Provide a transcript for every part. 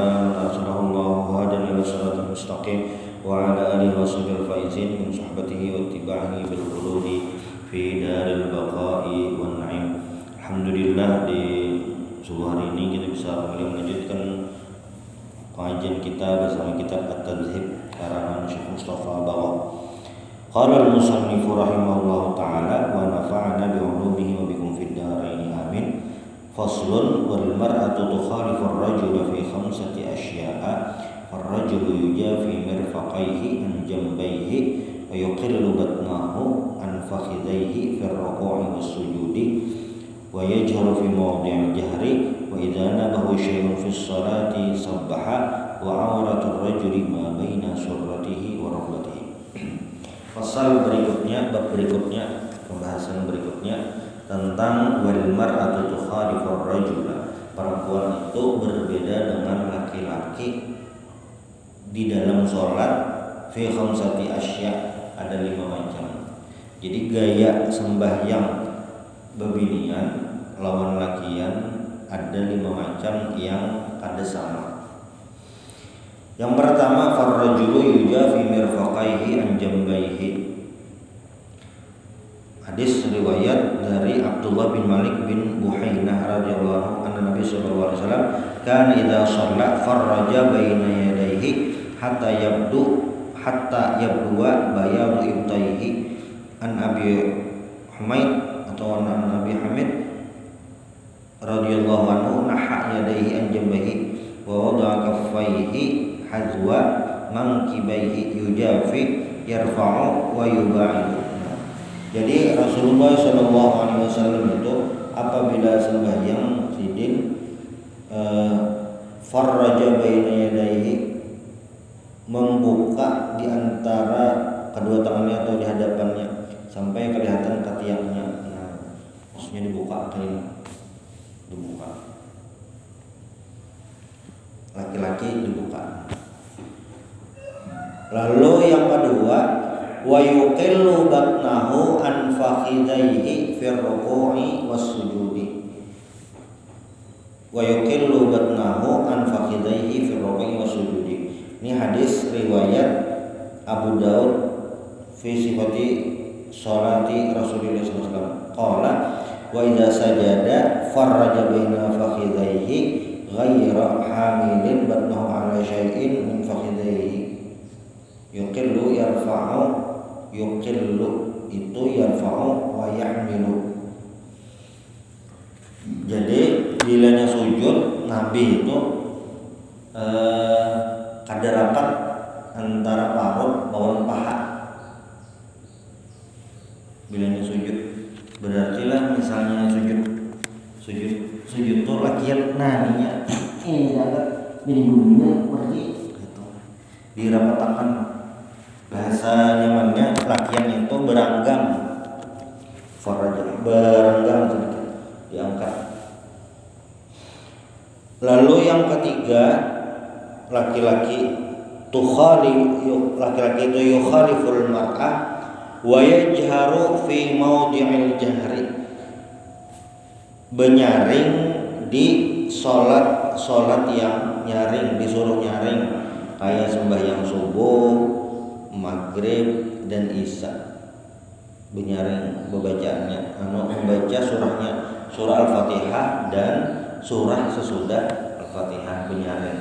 man arsalahu hadan ila siratal mustaqim wa ala alihi washabihi faizin min suhbatihi wa ittiba'ihi bil khuludi fi daril baqa'i wan na'im. Alhamdulillah, di subuh hari ini kita bisa kembali melanjutkan pengajian kita bersama kitab At-Tadhhib karangan Syekh Mustafa Baghaw. Qala al-musannif rahimahullahu ta'ala wa nafa'ana bi 'ulumihi wa bikum fid dharain amin. Faslun wal mar'atu tukhalifu ar-rajula fi khamsati asya'a. Ar-rajulu yujafi mirfaqaihi an jambayhi wa yuqillu batnahu an fakhidhayhi fi ar-ruku'i was-sujudi wa yajharu fi mawdi'il jahri wa idza nabahu syai'un fi as-salati sabbaha wa 'awratu ar-rajuli ma baina surratihi wa rukbatihi. Pasal berikutnya, bab berikutnya, pembahasan berikutnya tentang wal mar'atu tukhalifur rajula. Perempuan itu berbeda dengan laki-laki di dalam sholat fi khamsati asya, ada 5 macam. Jadi gaya sembahyang bebinian lawan lakian ada 5 macam yang ada sama. Yang pertama, farrajulu yujafi mirfaqaihi an jambayhi. Hadis riwayat dari Abdullah bin Malik bin Buhainah radhiyallahu anhu, Nabi sallallahu alaihi wasallam kana idza shalla farraja baina yadayhi hatta yabdu bayadu ibtayhi. An Abi Humaid atau an Nabi Hamid radhiyallahu anhu naha yadayhi an jambayhi wa wada'a kaffayhi hazwa mankibaihi yujafi yarfa'u wa yuba'idu. Jadi Rasulullah SAW itu apabila sembahyang sidin farraja baina yadayhi, membuka di antara kedua tangannya atau di hadapannya sampai kelihatan ketiaknya. Nah, maksudnya dibuka kayak dibuka. Laki-laki dibuka. Lalu yang kedua, wa yuqillu batnahu an fakhidaihi fi ruku'i was-sujudi. Wa yuqillu batnahu an fakhidaihi fi ruku'i was-sujudi. Ini hadis riwayat Abu Daud fi sifati sholati Rasulullah SAW. Qala wa idza sajada farraja baina fakhidaihi ghayra hamilin batnahu ala syai'in min fakhidaihi. Yuqillu yarfa'u, yuqillu itu yarfa'u wa yahmilu. Jadi bilanya sujud, Nabi itu kada rapat antara parut lawan paha. Bilanya sujud, berarti lah misalnya sujud itu lakian nanya jangan minggunya berarti gitu dirapatakan. Bahasa nyamannya lakian itu beranggang, faraja beranggang sedikit diangkat. Lalu yang ketiga, laki-laki itu yukhaliful mar'ah wa yajharu fi mawdi'il jahri, benyaring di sholat yang nyaring, disuruh nyaring kayak sembahyang subuh, maghrib dan isya, benyaring bacaannya, membaca surah Al-Fatihah dan surah sesudah Al-Fatihah benyaring.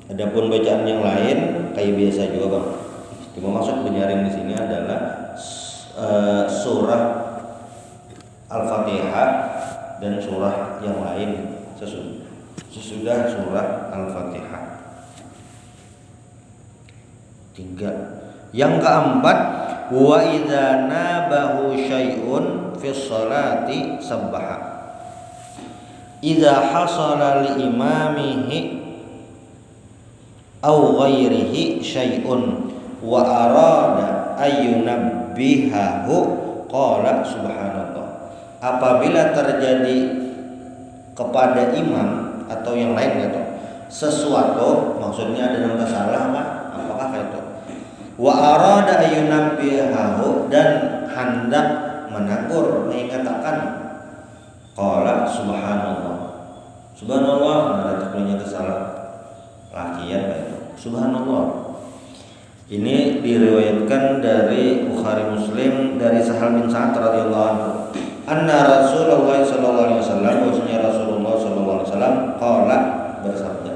Adapun bacaan yang lain kayak biasa juga bang, cuma maksud benyaring di sini adalah surah Al-Fatihah dan surah yang lain sesudah surah Al-Fatihah. 3. Yang keempat, wa idza nabahu syai'un fi sholati sabbaha. Idza hasala li imamihi aw ghairihi syai'un wa arada ayyunabbihahu qala subhanallah. Apabila terjadi kepada imam atau yang lain gitu sesuatu, maksudnya ada yang salah apakah itu? Wa arada ayyunabbihahu, dan hendak menegur, mengatakan qala subhanallah. Subhanallah, ada ternyata salah. Ini diriwayatkan dari Bukhari Muslim dari Sahal bin Sa'ad radhiyallahu anhu. Anna Rasulullah sallallahu alaihi wasallam, bahwasanya Rasulullah sallallahu alaihi wasallam qala, bersabda,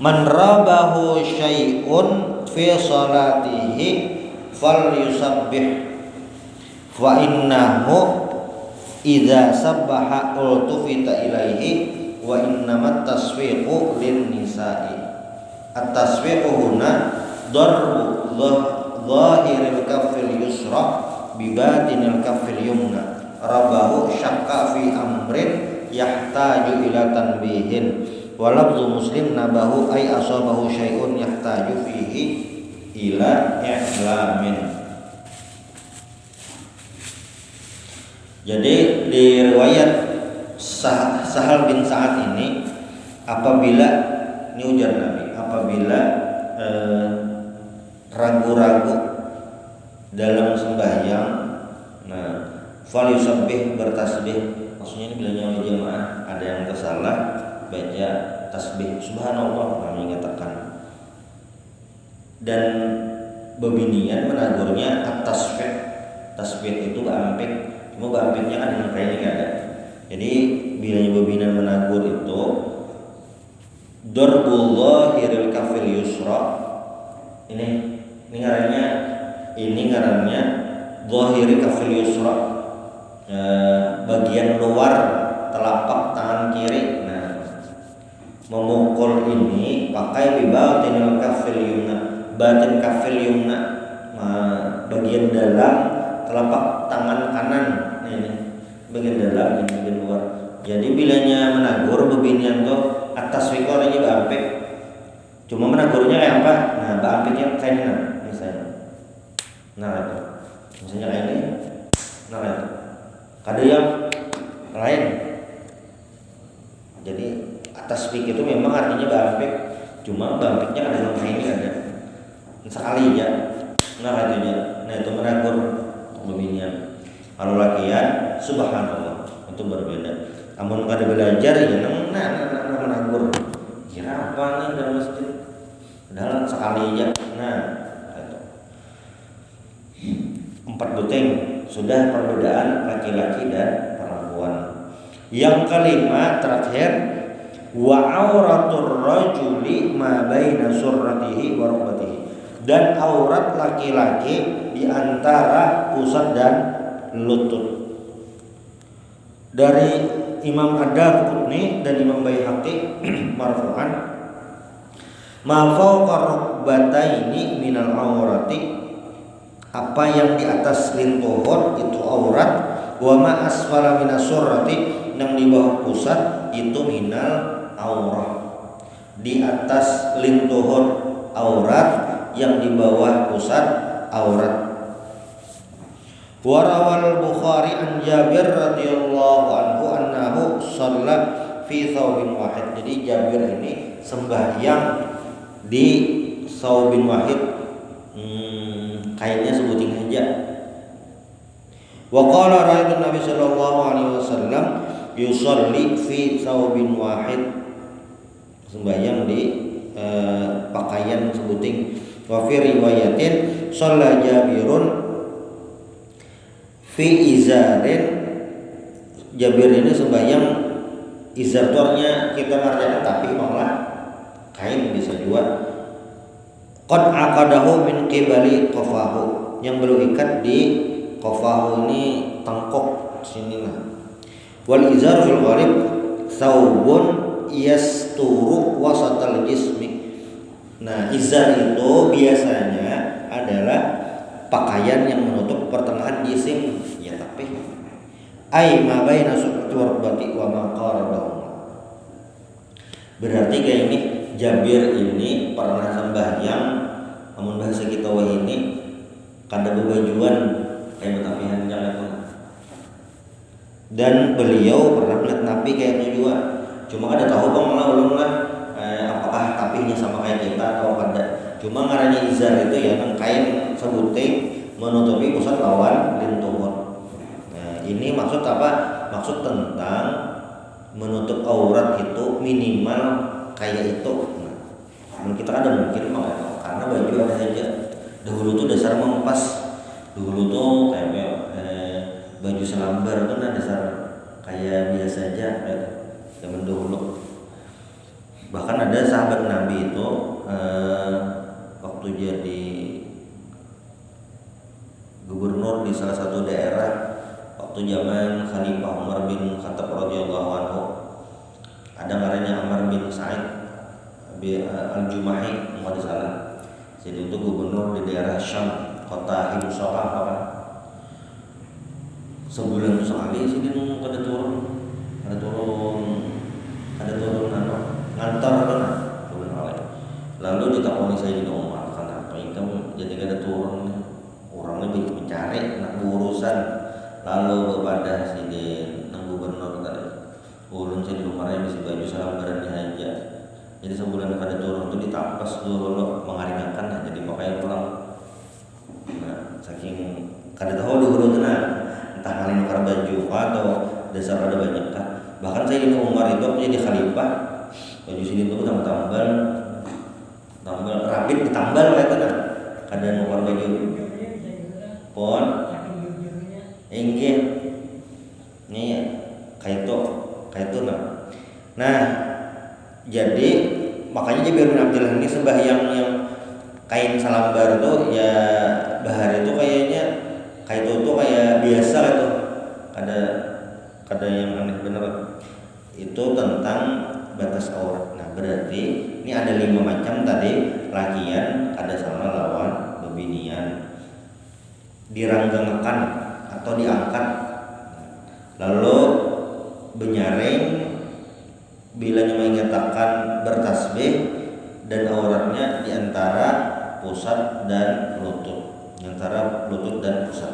man rabahu syai'un fi salatihi falyusabbih fa innahu idza sabbaha ultufita ilaihi wa innamat tasfiqu lin nisa'i. At-tasfiqu huna darbu zahiril kaffil yusra bi batinil kaffil yumna. Rabahu syakka fi amrin yahtaju ila tanbihin. Wa lafzu Muslim nabahu ay asabahu syai'un yahtaju fihi ila i'lamin. Jadi di riwayat Sahal bin Sa'ad ini, apabila ini ujar Nabi, apabila ragu-ragu dalam sembahyang, nah falyusabbih, bertasbih. Maksudnya ini bilangnya oleh jemaah ada yang tersalah baca tasbih subhanallah, kami mengatakan, dan bebinian menagurnya at-tasbih. Tasbih itu baampik, cuma baampiknya kan yang kayaknya enggak ada. Jadi bilangnya bebinian menagur itu darbul zahiril kafil yusra. Ini ngarannya zahiri kafil yusra, bagian luar telapak tangan kiri. Nah, memukul ini pakai bibatinil kafil yumna, batin kafil yumna, bagian dalam telapak tangan kanan. Nah, ini bagian dalam, ini bagian luar. Jadi bilanya menagur bebinian tuh atas wikornya baampik, cuma menagurnya kayak apa? Nah, baampiknya kayak ini, misalnya. Nah, itu misalnya kayak ini. Nah, itu ada yang lain. Jadi atas wik itu memang artinya baampik, cuma baampiknya ada yang kayak ini ada. Sekali aja. Nah, itu. Nah, itu menagur bebinian. Kalau lakian subhanallah itu berbeda. Amun kada belajar ya menagur. Kira apa nih dalam masjid? Padahal sekali aja. Nah, itu. 4 buting sudah perbedaan laki-laki dan perempuan. Yang kelima terakhir, wa auratur rajuli ma baina surratihi wa rukbatihi. Dan aurat laki-laki di antara pusat dan lutut. Dari Imam Ad-Darqutni dan Imam Baihaqi marfu'an, ma fawqa rukbataini minal aurati, apa yang di atas lintuhur itu aurat, wa ma asfala minas surrati, yang di bawah pusat itu minal aurah. Di atas lintuhur aurat, yang di bawah pusat aurat. Warawal Bukhari an Jabir radhiyallahu anhu annahu shalla fi thawbin wahid. Jadi Jabir ini sembahyang di thawbin wahid, kainnya sebuting aja. Wa qala ra'aytu Nabi sallallahu alaihi wasallam yusalli fi thawbin wahid, sembahyang di pakaian sebuting. Wa fi riwayatin shalla Jabirun fi izarin, Jabir ini sembahyang izartornya kita ngerjakan tapi malah kain bisa juga. Qad aqadahu min qibali qafahu, yang belum ikat di qafahu ini tengkok sini lah. Wal izar fil ghalib thawbun yasturu wasatal jismi. Nah, izar itu biasanya adalah pakaian yang menutup pertengahan jisim, ya tapi ai ma baina surrati wa rukbati wa ma qaradahu. Berarti kayak ini Jabir ini pernah sembahyang, namun bahasa kita wah ini kada bebajuan kayak betapihan jalan. Dan beliau pernah melihat Nabi kayak itu juga. Cuma ada tahu bang malah belum lah apakah tapinya sama kayak kita atau kada. Cuma ngarannya izar itu ya kain sebuting menutupi pusat lawan lintuhur. Nah, ini maksud apa? Maksud tentang menutup aurat itu minimal kayak itu. Nah, kita ada mungkin mau karena baju ada saja. Dahulu tuh dasar mempas, dulu tuh kayak baju selambar tuh dasar kayak biasa aja zaman dahulu. Bahkan ada sahabat Nabi itu waktu jadi gubernur di salah satu daerah waktu zaman Khalifah Umar bin Khattab radhiyallahu anhu, ada ngarannya Amr bin Sa'id al-Jumahi kalau tidak salah. Jadi itu gubernur di daerah Syam, kota Himsaqah apa. Sebulan sekali sih dia kada turun ngantor kan turun oleh. Lalu ditakoni Sayyidina Umar, kenapa kamu jadi kada turun? Orangnya mencari nak urusan. Lalu kepada nang gubernur tadi, ulun Sayyidina Umar yang bisa baju salambaran aja. Jadi sebulan kada turun itu ditampas dulu mengaringakan, jadi makanya pulang. Nah, saking kada tahu dulu tenang entah kali nukar baju atau dasar ada banyak kan. Bahkan Sayyidina Umar itu waktu jadi khalifah, baju sini tuh tambal rapid ditambal kayak kan. Kada nukar baju pon inggih nih kayak itu nah jadi makanya Jabir bin Abdullah ini sembahyang yang kain salambar tuh ya bahar itu kayaknya kayak itu tuh kayak biasa itu, kada yang aneh bener. Itu tentang batas aurat. Nah berarti ini ada 5 macam tadi, lakian ada sama lawan bebinian, diranggangakan atau diangkat, lalu benyaring bila menyatakan bertasbih dan auratnya di antara pusat dan lutut, antara lutut dan pusat.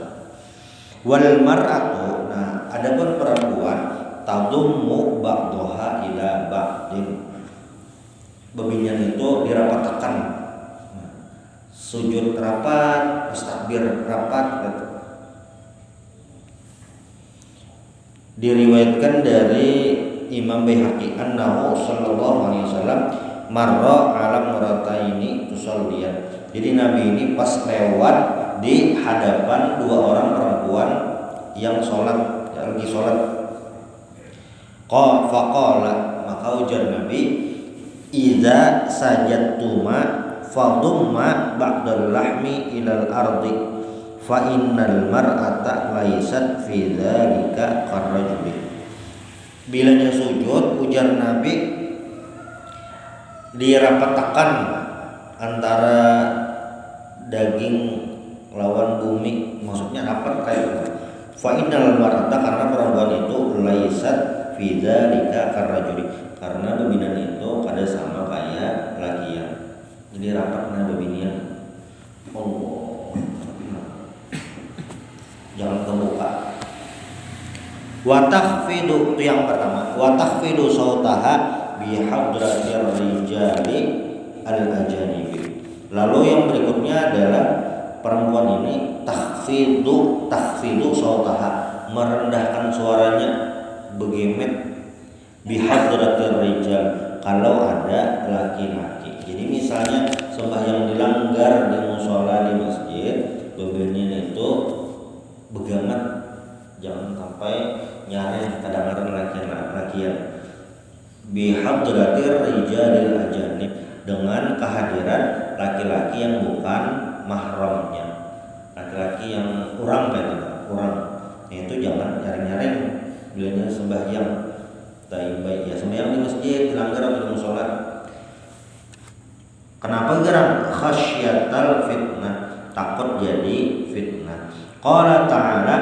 Wal mar'atu, nah adapun perempuan tadummu ba'daha ila ba'din, bebinian itu dirapatkan, sujud rapat, takbir rapat. Diriwayatkan dari Imam Baihaqi annahu sallallahu alaihi wasallam marra ala marataini tusalliyan. Jadi Nabi ini pas lewat di hadapan 2 orang perempuan yang lagi sholat. Faqala, maka ujar Nabi, idza sajadtuma fadumma ba'dal lahmi ilal ardi fa innal mar'ata laysat fi dzalika karrajuli. Bilanya sujud, ujar Nabi, dirapatkan antara daging lawan bumi, maksudnya rapat kayak gitu. Fa innal mar'ata, karena perempuan itu laysat fi dzalika karrajuli, karena bebinian itu kada sama kayak lakian. Jadi rapatnya bebinian. Jangan kebuka. Wa takhfidu, itu yang pertama. Wa takhfidu sautaha bi hadratir rijali al-ajanibi. Lalu yang berikutnya adalah perempuan ini takhfidu sautaha, merendahkan suaranya, begemet bi hadratir rijal, kalau ada laki-laki. Jadi misalnya sembahyang dilanggar di mushola di masjid, bebinian itu begamat, jangan sampai nyari kedengaran lakian. Bihadratir rijalil ajanib, dengan kehadiran laki-laki yang bukan mahramnya, laki-laki yang kurang itu jangan nyaring bilanya sembahyang baik ya, sembahyang di masjid dilanggar atau di mushola. Kenapa gerak? Khasyatal fitnah, takut jadi fitnah. Qala ta'ala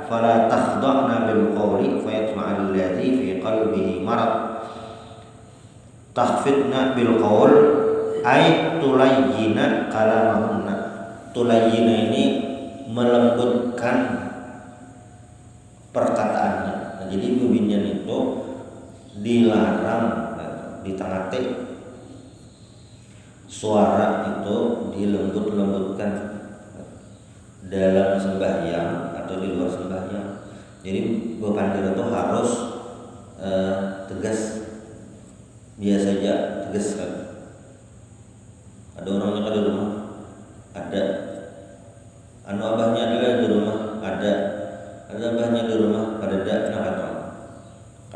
fala takhda'na bil qawli fayatma'al ladzi fi qalbihi marad. Takhfidna bil qawl ay tulayyina kalamahunna. Tulayyina ini melembutkan perkataannya. Nah, jadi bebinian itu dilarang ditangate suara itu dilembut-lembutkan dalam sembahyang atau di luar sembahyang. Jadi bepandir itu harus tegas, biasa saja tegas kan. Ada orang nikah di rumah? Ada. Anu abahnya adalah di rumah? Ada. Ada abahnya di rumah? Ada. Nah kata.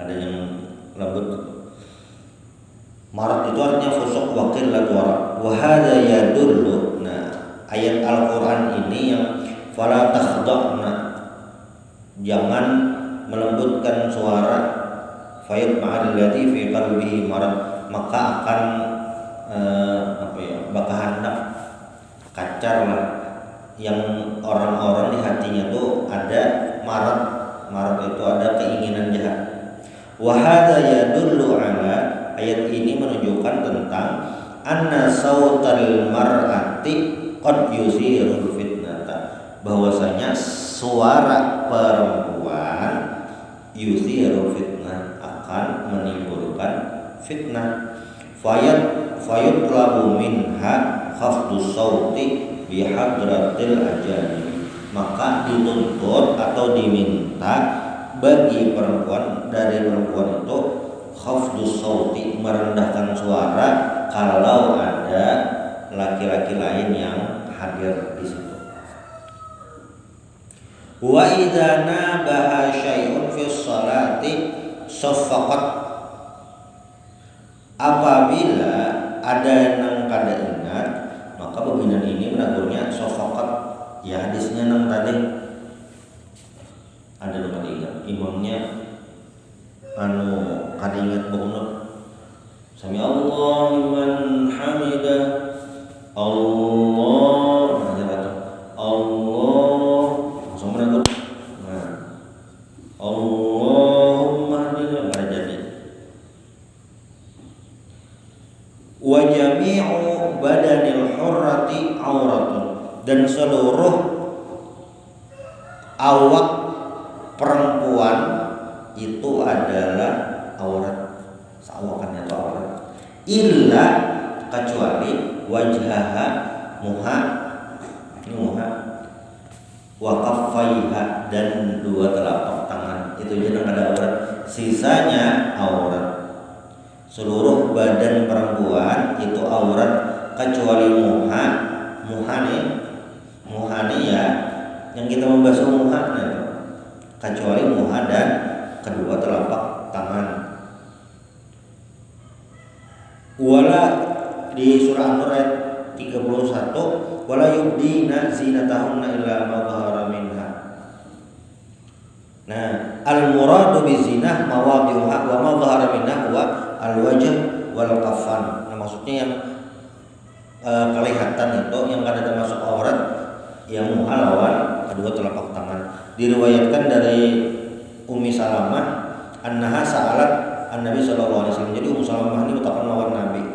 Ada yang lembut. Marat itu artinya fusuk wa qillatu wara. Wa hadza yadullu. Nah, ayat Al-Qur'an ini yang fala takhda'na, jangan melembutkan suara, fayat ma'alladzi fi qalbihi marad, maka akan bakal hendak kacar lah yang orang-orang di hatinya tuh ada marad. Marad itu ada keinginan jahat. Wa hadza yadullu ala, ayat ini menunjukkan tentang anna sautal mar'ati qad yusirul fitnata, bahwasanya suara perempuan yusirul fitnah, akan menimbulkan fitnah. Fayutlabu minha khafdus sauti bihadratil ajani, maka dituntut atau diminta bagi perempuan, dari perempuan itu khafdus sauti, merendahkan suara kalau ada laki-laki lain yang hadir di situ. Wa idza nabaha syai'un fi sholati saffaqat, apabila ada nang kada ingat maka pembinaan ini menagurnya saffaqat. Ya hadisnya nang tadi ada nang kada ingat, imamnya anu kada ingat bunut sami Allah liman hamidah, Allah Allah langsung menagur. Nah, Allahumma hadina kada jadi. Wa jami'u badanil hurrati auratun, dan seluruh awak perempuan itu adalah aurat, seawakannya itu aurat, illa kecuali wajhaha, muha, ini muha, wa kaffaiha, dan dua telapak tangan, itu jangan ada aurat, sisanya aurat. Seluruh badan perempuan itu aurat kecuali muha. Muha nih ya yang kita membasuh muha, kecuali muha dan kedua telapak tangan. Wala di surah An-Nur ayat 31, wala yubdina zinatahunna illa ma dhahara minha. Nah, al-muradu bizinah mawadhi'uha wa ma dhahara minha wa al-wajh wal kafan. Nah, maksudnya yang kelihatan itu yang kada termasuk aurat yang muha lawan kedua telapak tangan. Diriwayatkan dari Ummi Salamah annaha sa'alat an-Nabi sallallahu alaihi wasallam. Jadi Ummu Salamah ini bertanya lawan Nabi,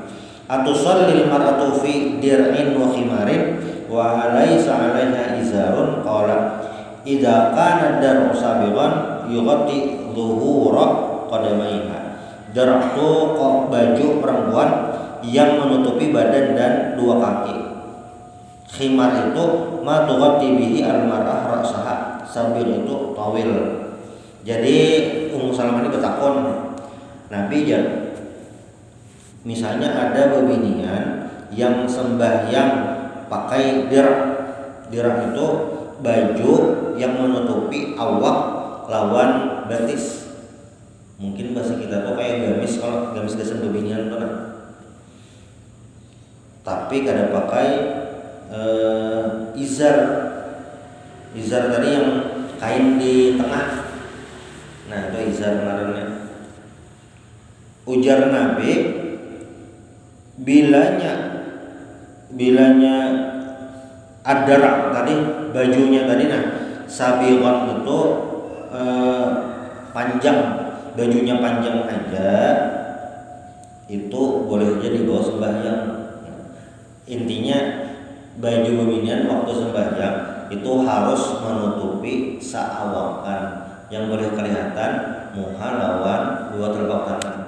atusallil mar'atu fi dir'in wa khimarin wa laisa 'alaiha izarun, qala idza kana dar'u sabiqan yughatti dhuhura qadamaiha. Dar'u baju perempuan yang menutupi badan dan dua kaki. Khimar itu ma tughatti bihi al-mar'ah ra'saha, sabil itu tawil. Jadi Ummu Salamah ini bertakon Nabi, misalnya ada bebinian yang sembahyang pakai dir' itu baju yang menutupi awak lawan betis. Mungkin bahasa kita tuh kayak gamis, kalau gamis gasan bebinian tuh kan. Tapi kada pakai izar tadi yang kain di tengah. Nah itu izar ngarannya. Ujar Nabi, bilanya adar tadi, bajunya tadi, nah sabiqat itu panjang, bajunya panjang aja, itu boleh jadi bawa sembahyang. Intinya baju bebinian waktu sembahyang itu harus menutupi seawakan, yang boleh kelihatan muha lawan dua telapak tangan.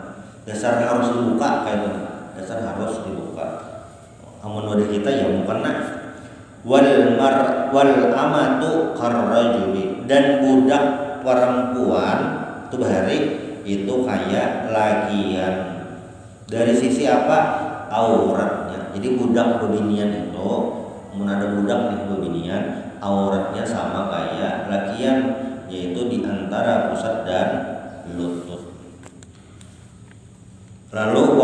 Dasar harus dibuka kayak itu, dasar harus dibuka. Amun wadah kita ya mukena. Wal amatu karrajuli, dan budak perempuan itu bahari itu kayak lakian. Dari sisi apa? auratnya. Jadi budak bebinian itu, mun ada budak nih bebinian, auratnya sama kayak lakian, yaitu di antara pusat dan lutut. Lalu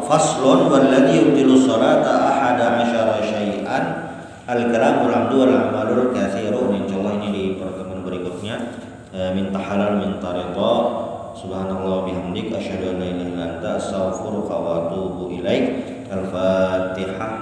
faslun walladhi yubtilu sholata ahada asyara syai'an al-kalamul hamdu wal amalul katsiru. Insyaallah ini di pertemuan berikutnya. Minta halal minta ridha. Subhanallah bihamdik asyhadu an la ilaha illa anta astaghfiruka wa atubu ilaik. Al-Fatihah.